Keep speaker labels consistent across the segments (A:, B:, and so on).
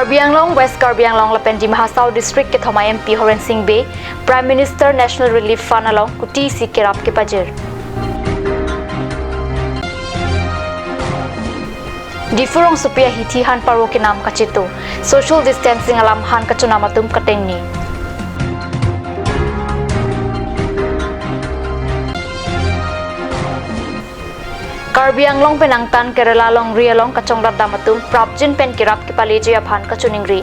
A: Karbi Anglong, West Karbi Anglong, Lapen di Mahasau District ke Thoma MP Horen Singh Bay, Prime Minister National Relief Fund along kuti si kirap ke Pajir. Di Furong Supia Hiti Han Paro ke nam kacito, social distancing alam Han kacunamatum kateng ni. Karbi Anglong penangtan Kerala long rialong kacong damatum prapjin pen kirap ke paleje aphan kacuningri.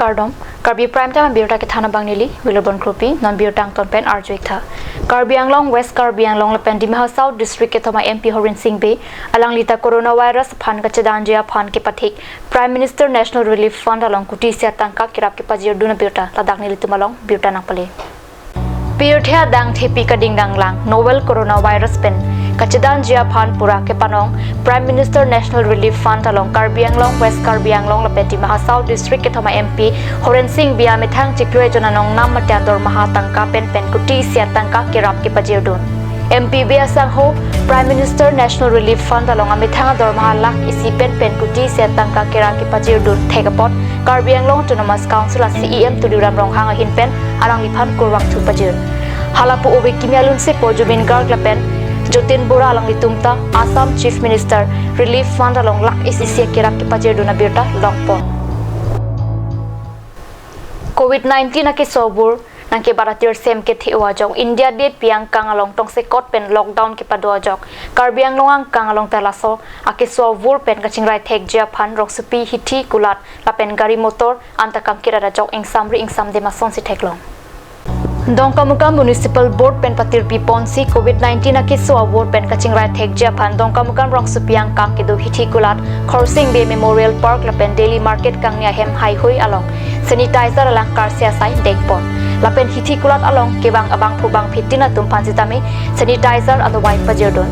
A: Kardom Karbi Prime Time biota ke thana bangnili Wilbon Kropi non biotang ton pen arjoitha Karbi Anglong West Karbi Anglong Lapen di Mahasau District ke Thoma MP Horen Singh Bay alang lita coronavirus phan kachadanja phan ke pathik Prime Minister National Relief Fund along kuti sia tangka kirap ke pajir duna biota ladak nili tumalong biota nang pale Piyothya dang thepi kading dang lang novel coronavirus pen kachadan jia phan pura ke panong Prime Minister National Relief Fund along Karbi Anglong West Karbi Anglong Lapeti Mahasau District ke Thoma MP Horen Singh bia methang chiklue jonanong nam matandor mahatangka pen kuti sia tangka kirap ke pajirdun MP bia sang ho Prime Minister National Relief Fund along amethang dor mahalak isi pen kuti sia tangka kirap ke pajirdun thegapot Karbi Anglong Autonomous Council CEM tuduram ronghang hin pen alang liphan kurwak thu pajir halapu obe kimyalun se pojubin garg lapen Jotin Bora along litumta Assam Chief Minister Relief Fund along lak ICC kirap ke pajir duna birta longpon COVID-19 na ke sobur nang ke baratir sem ke thewa jong India de piang kang along tong se kot pen lockdown ke padwa jok Karbi Anglong ang kang along talaso ake sobur pen kachingrai thek jia phan rok supi hithi kulat lapen gari motor antakam kirara jok ingsam de mason si theklong Dongkamuka Municipal Board pen patir pi ponsi COVID-19 na kiso award pen kachingrai thek japan Dongkamuka rong supiang kang kedo hithi kulat Khorsing Bay Memorial Park lapen Daily Market kang nia hem hai hoi along sanitizer alang karsia sai dekpon lapen hithi kulat along kebang abang phubang phitina tumpan sitame sanitizer otherwise pajerdon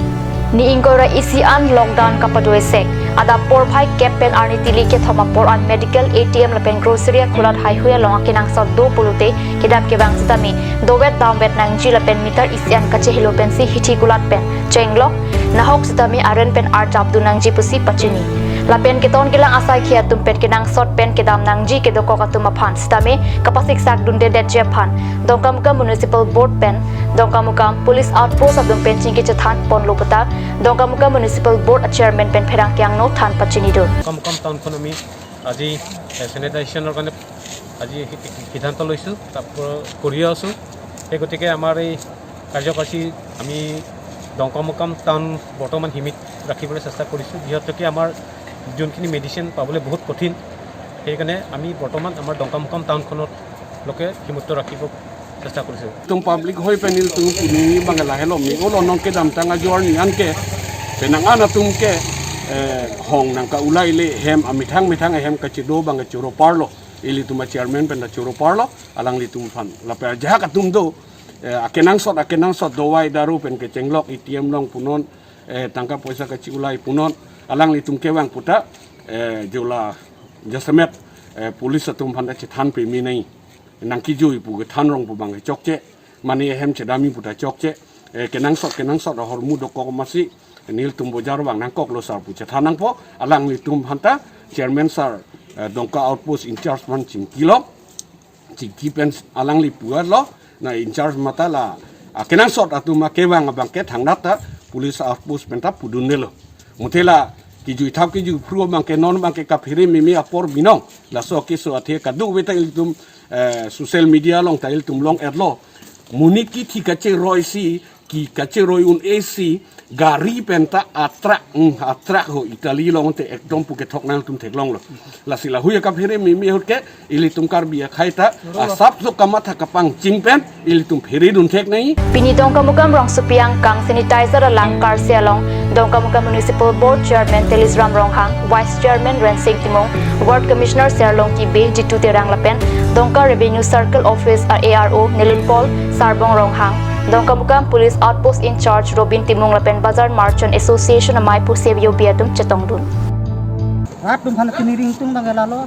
A: ni ingora isian lockdown kapadoi sek ada por phai cap pen arni tili ke thoma por an medical ATM lapen grocery kulat hai huya longa kinang sot do pulute kedap ke bang sitami dovet down bet nang ji lapen meter isian kache hilo pen si hithi kulat pen chenglok nahok sitami aren pen art abdu nang ji pusi pachini lapen keton kilang asai khia tumpet kinang sot pen kedam nang ji ke doko katuma phan sitame kapasik sak dunde det japan Dongkamuka Municipal Board pen Dongkamuka Police Outpost abdum pen chingke chathan pon lopata Dongkamuka Municipal Board Chairman pen pherang kyang no than pachini do
B: Dongkamuka town economy আজি স্যানিটাইজেশনৰ কাৰণে আজি সিদ্ধান্ত লৈছো তারপর কৰি আছো এই গতিকে আমাৰ এই কাৰ্যকাৰী আমি Dongkamuka টাউন বৰ্তমান হিমিত ৰাখিবলৈ চেষ্টা কৰিছো যিহেতুকে আমাৰ যোনখিনি মেডিচিন পাবলৈ বহুত কঠিন সেইকাৰণে আমি বৰ্তমান আমাৰ Dongkamuka টাউনখনত লোকে হিমুক্ত ৰাখিব চেষ্টা কৰিছো
C: tum public hoi penil tu kini bangala hello mi olo non ke dam tanga jor ni an ke penangana tum ke hong nang ka ulai le hem amithang hem ka chido bang churo parlo ili tuma chairman pen da churo parlo alang li tum fan la per jaha ka tum do akenang sot do wai daru pen ke chenglok ATM long punon tangka poisa ka chi ulai punon alang li tum ke wang puta jola jasamet police tum fan da chithan pe mi nei nang ki jui pu than rong pu bang chokche mani hem chedami puta chokche kenang sot hor mu do ko masi nil tum bojar bang nang kok lo sar pu chethanang po alang li tum hanta chairman sir Dongka outpost in charge man ching kilo chiki pen alang li puar lo na in charge mata la kenang sot atuma kewang bang ke thangnata police outpost penta pudun nelo mutela ki jui thap ki jui pru bang ke non bang ke kaphire mi apor binong la so ke so athe ka du beta il tum social media long tail tum long erlo muniki thikache roisi ki kache roi un AC gari penta atrak ho Itali long te ekdom pu ke thok nang tum thek long lo la sila huya ka phere mi hot ke ili tum Karbi khaita asap so kamatha kapang chingpen ili tum phere dun thek nai
A: Pini Dongkamuka rong supiang kang sanitizer alang karsia long Dongkamuka Municipal Board Chairman Telisram Ronghang Vice Chairman Rensing Timong Ward Commissioner Serlong ki be jitu terang lapen Dongka Revenue Circle Office ARO Nilun Paul Sarbong Ronghang Dongkamuka Police Outpost in Charge Robin Timong lapen Bazar Merchant Association amai pu sevio biatum chetongdun
D: rat dum han kiniring tung bangalalo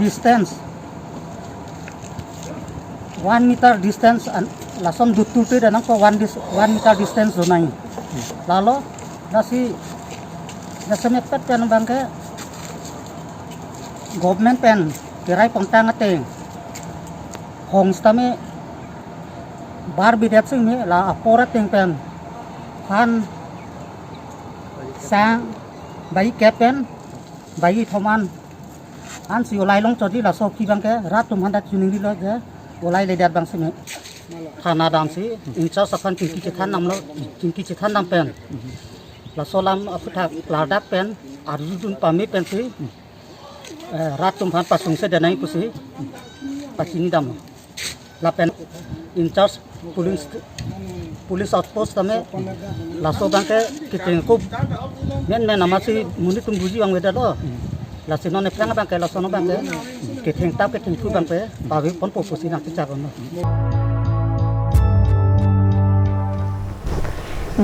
D: distance 1 meter distance lason dutute danang ko 1 meter distance zonai lalo Nasi nasemet pet pen bangke government pen kirai pangtang ateng hong stame bar bidet sing me la apora teng pen han sang bai kepen bai thoman an si olai long chodi la soki bangke rat tum handat juning di lo je olai le dat bang sing thana dam si in cha sakhan ki than nam lo ki than nam pen la solam apthak la dak pen arjun pami pen si rat tum han pasung se danai pusi pachini dam la pen in charge police outpost tame la so bangke kiteng ko men namasi munit tum buji bang weda do la sino ne prang bangke la sono bangke kiteng tap kiteng thu bangke bawi pon popusi nak cha kon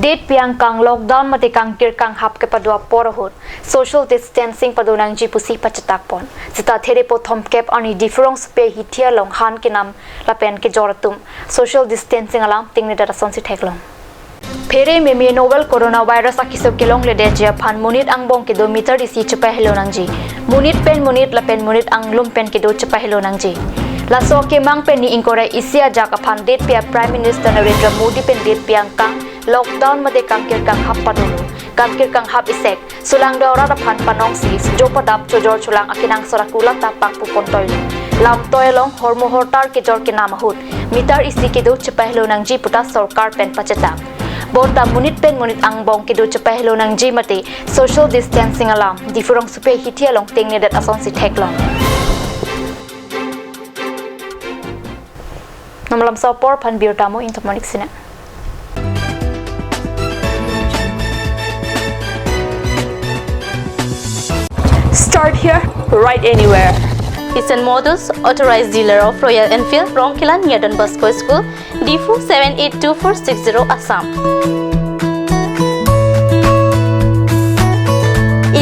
A: Date piang kang lockdown mati kang kir kang hap ke padua porahut social distancing padunang ji pusi pacetak pon sita there po thom kep ani difference pe hitia long han ke nam lapen ke joratum social distancing alam tingni data sonsi theklong Phere me novel coronavirus akisok kilong le deja phan munit ang bong ke 2 meter isi chapa helo nangji munit pen munit la pen munit ang lum pen ke do chapa helo nangji la so ke mang pen ni inkore isia jak aphan date pia prime minister Narendra Modi pen date piang kang lockdown mate kangkir kang hap padulu kangkir kang hap isek sulang dora aphan panong si jo padap chojor chulang akinang sorakula ta pak pupon toilo lam toilong hormo hortar ke jor ke namahut mitar isi ke do chapa helo nangji puta sarkar pen pacheta Bota munit pen munit ang bong kido chapahelo nang jimati social distancing alam difurong supe hitia long ting nedat ason si theklong Namalam sopor phan biotamo intermonik sina
E: Start here, right anywhere. Eastern Motors, authorized dealer of Royal Enfield, Rongkila near Don Bosco School, D4 782460 Assam.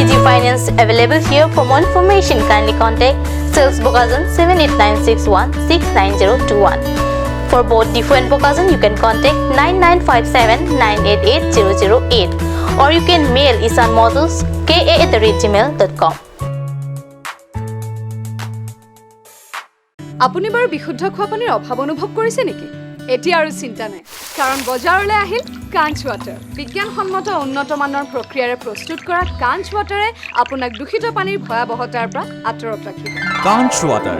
E: Easy finance available here. For more information, kindly contact Sales Bokazan 78961 For both D4 and Bokazan, you can contact 9957988008 or you can mail isanmotors@gmail.com.
F: আপুনি বাৰু বিশুদ্ধ খোৱা পানীৰ অভাৱ অনুভৱ কৰিছে নেকি এতিয়া আৰু চিন্তা নাই কাৰণ বজাৰলৈ আহিল কাঞ্চ ৱাটাৰ বিজ্ঞানসন্মত উন্নত মানৰ প্ৰক্ৰিয়াৰে প্ৰস্তুত কৰা কাঞ্চ ৱাটাৰে আপোনাক দূষিত পানীৰ ভয়াৱহতাৰ পৰা আঁতৰত ৰাখিব
G: কাঞ্চ ৱাটাৰ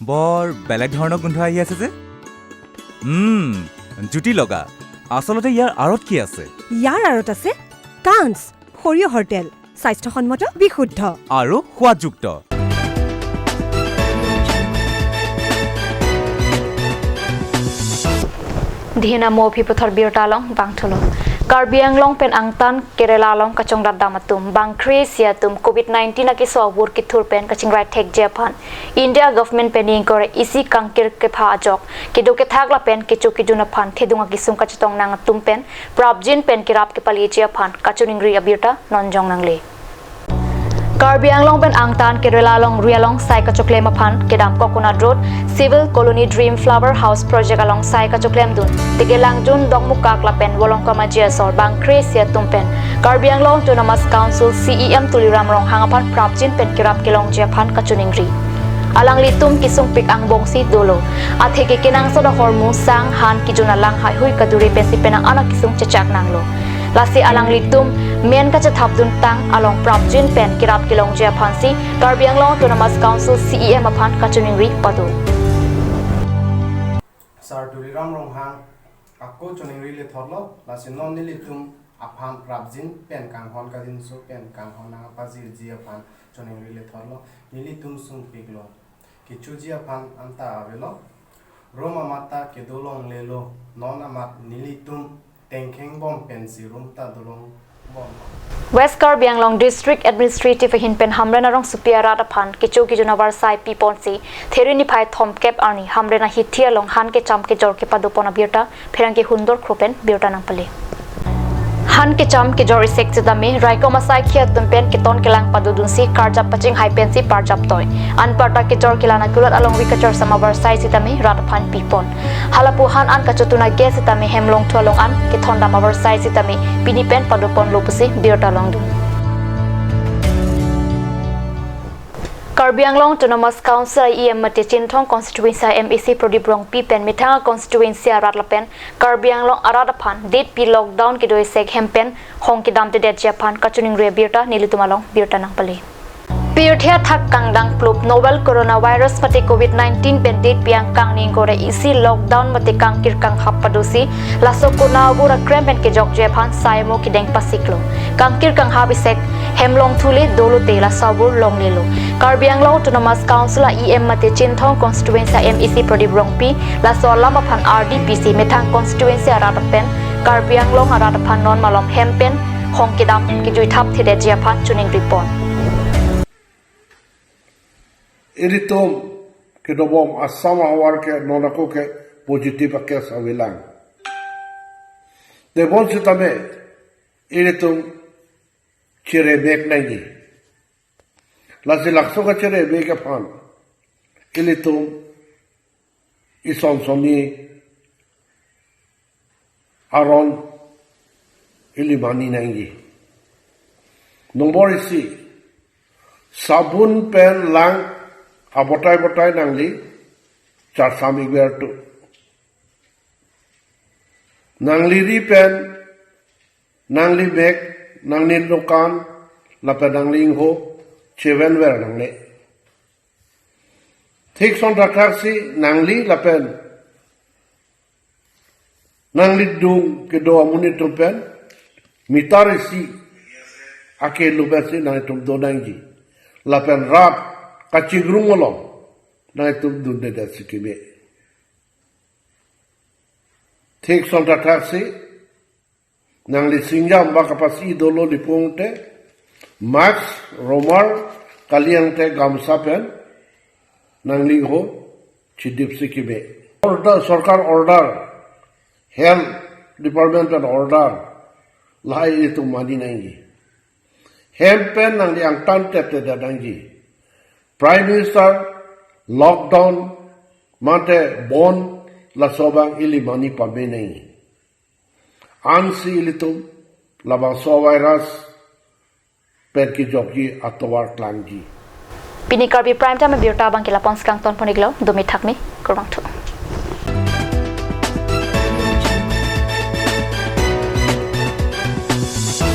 G: বৰ বেলেগ ধৰণৰ গোন্ধ আহি আছে যে জুতি লগা আচলতে ইয়াৰ আঁৰত কি আছে
H: ইয়াৰ আঁৰত আছে কাঞ্চ সৰিয়হৰ তেল স্বাস্থ্যসন্মত বিশুদ্ধ
G: আৰু সোৱাদযুক্ত
A: Dihina mo piputhar biortalong bangtholo Karbi anglong pen angtan Kerala long kachong dadamatum bang Creasia tum COVID-19 aki sawur ki thur pen kaching right thek Japan India government pen ingkore isi kangkir ke pha ajok kido ke thagla pen ke chuki duna phan thedunga ki sum kachitong nang tum pen prabjin pen kirap ke pali Japan kachuningri abirta nonjong nangle Karbi anglong pen angtan Kerala long rialong sai kachoklem phan kedam coconut road civil colony dream flower house project along sai kachoklem dun tigelang jun dongmukak la pen wolong kamajia sor bang Creasia tumpen Karbi anglong autonomous council CEM tuliram rong hangapan prapjin pen kirap kilong Japan kachuningri alang litum kisung pik ang bongsi dolo atheke kinang soda hormu sang han kijuna lang hai hui kaduri pensi penang anak kisung cecak nanglo lasi alang litum men ka chathabdun tang along prapjin pen kirap kilong Japan si Karbi anglong autonomous council CEM aphan kachuningri padu
I: Sar tuliram ronghang akko choningri le thorlo lasi non nilitum aphan prapjin pen kang hon kadin so pen kang hon na pazir ji aphan choningri le thorlo nilitum sung piglo kichu ji aphan anta avelo roma mata ke dolong lelo non amat nilitum tengkheng bom pen si rum ta dolong bom
A: West Karbi anglong district administrative hinpen hamrena rong supiara aphan kichu kijuna warsai piponsi therini phai thomkep ani hamrena hitia long han ke chamke jor ke padupona birta pherangi hundor kropen birta nangpali Han ke cham ke jori sek chitami raiko masai khia tumpen ke ton kelang padudun si karjap paching hai pen si parjap toy an parta ke jor kilana kulat along wikacher samabar sai sitami rat phan pipon halapu han an kachutuna ge sitami hemlong tholong an ke thonda mabar sai sitami pini pen padupon lopusi biota longdu Karbi Anglong Autonomous Council EM Mate Chinthong Constituency MEC Prodip Rong Pi Pen Mithanga Constituency Aratlapen Karbi Anglong Aradaphan date pi lockdown ki doi sek hempen hong ki damte det Japan kachuning re birta nilitumalong birta nang pali Piyuthia thak kangdang plup novel coronavirus pati COVID-19 pendit piang kang ning gore isi lockdown mati kangkir kang happadusi lasoko na bura kremben ke jok Japan saimo ki deng pasiklo kangkir kang habisek hemlong thule dolo tela sabur long lelo Karbi Anglong Autonomous Council EM mate Chinthong Constituency MEC Prodip Rongpi laso lama phan RDPC methang constituency aradapen Karbi Anglong aradapan non malom hempen hongkidam ki juithap thide Japan chuning report
J: Iritom ke dobom asam awar ke nonako ke positif ke sawilang. Debon sitame iritom cire bek nangi. Lasi lakso ka cire bek apaan. Iritom ison somi aron ilimani nangi. Nombor isi sabun pen lang abotai nangli char sami bertu nangli ri pen nangli bek nangli dukan lapen nangli ho cheven wer nangle thik son rakarsi nangli lapen nangli dung ke do amuni tumpen mitarisi ake lubasi nang tum do nangi lapen rap kacigrung olong na itu dunde dat sikime thik son taksi nang li singjam ba kapasi dolo li pungte max romar kaliang te gamsa pen nang li ho chidip sikime order sarkar order health department and order lai itu mani nangi hempen nang li ang tan tete da nangi Prime Minister lockdown mate bon la sobang ili mani pabe nahi ansi ilitum labang so virus per ki jobji atowar klangji
A: Pini Karbi Prime Time birta bang kila pons kang ton poniglo dumi thakmi kurang thu